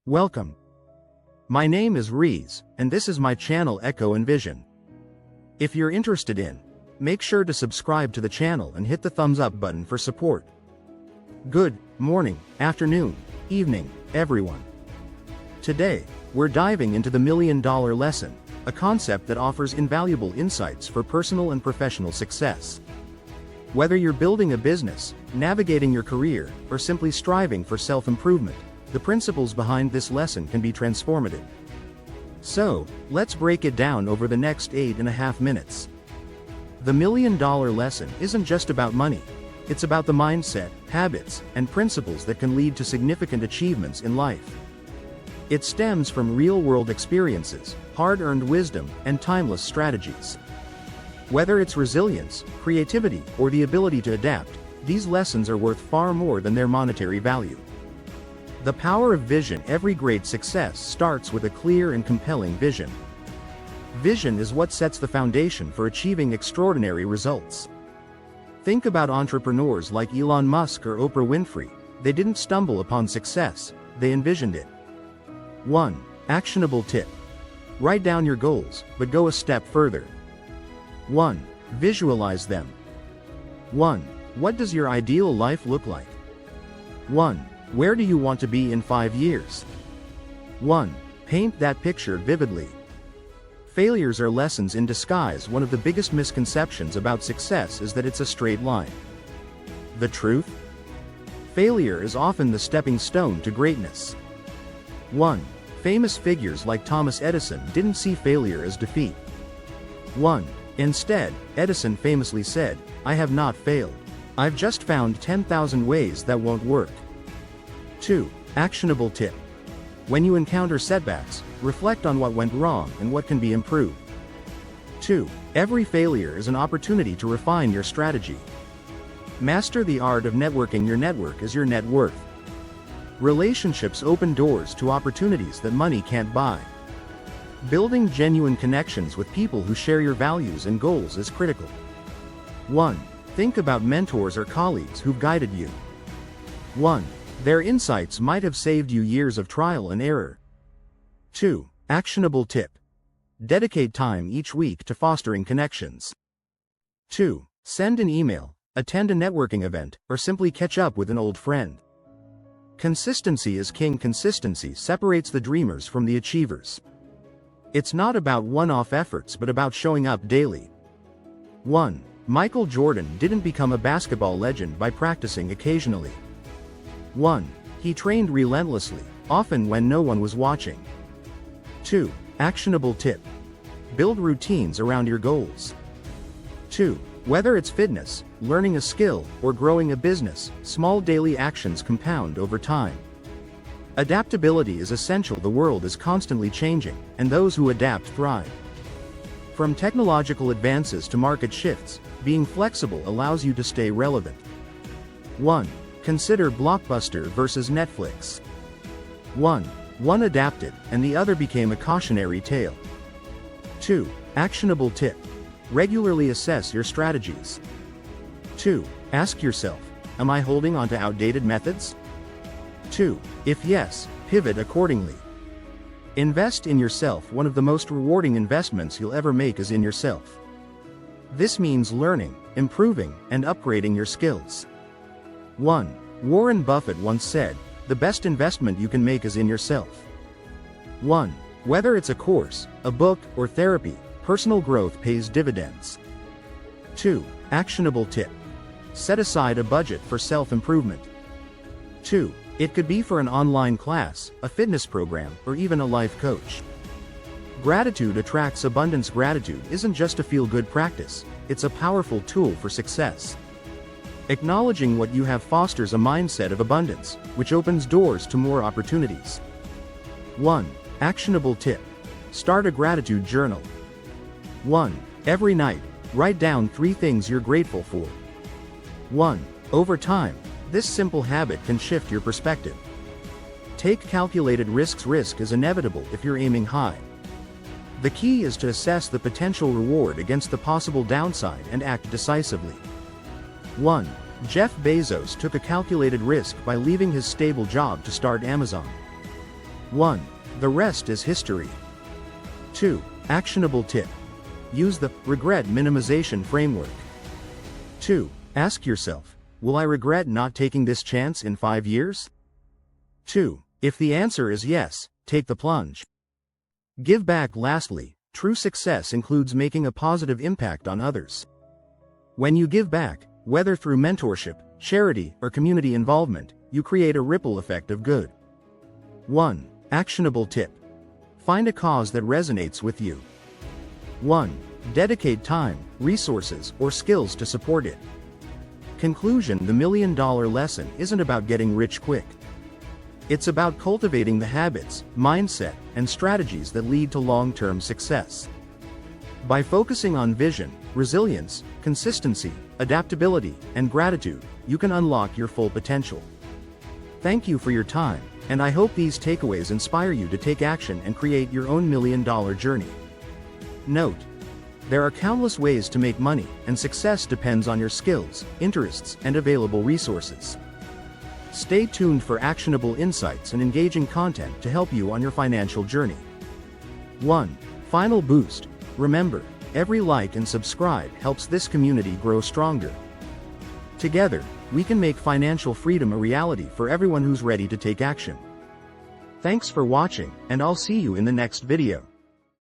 Welcome. My name is Reaz, and this is my channel Echo Envision. If you're interested in, make sure to subscribe to the channel and hit the thumbs up button for support. Good morning, afternoon, evening, everyone. Today, we're diving into the $1 million lesson, a concept that offers invaluable insights for personal and professional success. Whether you're building a business, navigating your career, or simply striving for self-improvement, the principles behind this lesson can be transformative. So, let's break it down over the next 8.5 minutes. The $1 million lesson isn't just about money. It's about the mindset, habits, and principles that can lead to significant achievements in life. It stems from real-world experiences, hard-earned wisdom, and timeless strategies. Whether it's resilience, creativity, or the ability to adapt, these lessons are worth far more than their monetary value. The power of vision. Every great success starts with a clear and compelling vision. Vision is what sets the foundation for achieving extraordinary results. Think about entrepreneurs like Elon Musk or Oprah Winfrey. They didn't stumble upon success, they envisioned it. 1. Actionable tip. Write down your goals, but go a step further. 1. Visualize them. 1. What does your ideal life look like? 1. Where do you want to be in 5 years? 1. Paint that picture vividly. Failures are lessons in disguise. One of the biggest misconceptions about success is that it's a straight line. The truth? Failure is often the stepping stone to greatness. 1. Famous figures like Thomas Edison didn't see failure as defeat. 1. Instead, Edison famously said, "I have not failed. I've just found 10,000 ways that won't work." 2. Actionable tip. When you encounter setbacks, reflect on what went wrong and what can be improved. 2. Every failure is an opportunity to refine your strategy. Master the art of networking. Your network is your net worth. Relationships open doors to opportunities that money can't buy. Building genuine connections with people who share your values and goals is critical. 1. Think about mentors or colleagues who've guided you. 1. Their insights might have saved you years of trial and error. 2. Actionable tip. Dedicate time each week to fostering connections. 2. Send an email, attend a networking event, or simply catch up with an old friend. Consistency is king. Consistency separates the dreamers from the achievers. It's not about one-off efforts but about showing up daily. 1. Michael Jordan didn't become a basketball legend by practicing occasionally. 1. He trained relentlessly, often when no one was watching. 2. Actionable tip. Build routines around your goals. 2. Whether it's fitness, learning a skill, or growing a business, small daily actions compound over time. Adaptability is essential. The world is constantly changing, and those who adapt thrive. From technological advances to market shifts, being flexible allows you to stay relevant. 1. Consider Blockbuster versus Netflix. 1. One adapted, and the other became a cautionary tale. 2. Actionable tip. Regularly assess your strategies. 2. Ask yourself, am I holding on to outdated methods? 2. If yes, pivot accordingly. Invest in yourself. One of the most rewarding investments you'll ever make is in yourself. This means learning, improving, and upgrading your skills. 1. Warren Buffett once said, "The best investment you can make is in yourself." 1. Whether it's a course, a book, or therapy, personal growth pays dividends. 2. Actionable tip. Set aside a budget for self-improvement. 2. It could be for an online class, a fitness program, or even a life coach. Gratitude attracts abundance. Gratitude isn't just a feel-good practice, it's a powerful tool for success. Acknowledging what you have fosters a mindset of abundance, which opens doors to more opportunities. 1. Actionable tip. Start a gratitude journal. 1. Every night, write down 3 things you're grateful for. 1. Over time, this simple habit can shift your perspective. Take calculated risks. Risk is inevitable if you're aiming high. The key is to assess the potential reward against the possible downside and act decisively. 1. Jeff Bezos took a calculated risk by leaving his stable job to start Amazon. 1. The rest is history. 2. Actionable tip. Use the regret minimization framework. 2. Ask yourself, will I regret not taking this chance in 5 years? 2. If the answer is yes, take the plunge. Give back. Lastly, true success includes making a positive impact on others. When you give back, whether through mentorship, charity, or community involvement, you create a ripple effect of good. 1. Actionable tip. Find a cause that resonates with you. 1. Dedicate time, resources, or skills to support it. Conclusion: the $1 million lesson isn't about getting rich quick. It's about cultivating the habits, mindset, and strategies that lead to long-term success. By focusing on vision, resilience, consistency, adaptability, and gratitude, you can unlock your full potential. Thank you for your time, and I hope these takeaways inspire you to take action and create your own $1 million journey. Note: there are countless ways to make money, and success depends on your skills, interests, and available resources. Stay tuned for actionable insights and engaging content to help you on your financial journey. 1. Final boost. Remember, every like and subscribe helps this community grow stronger. Together, we can make financial freedom a reality for everyone who's ready to take action. Thanks for watching, and I'll see you in the next video.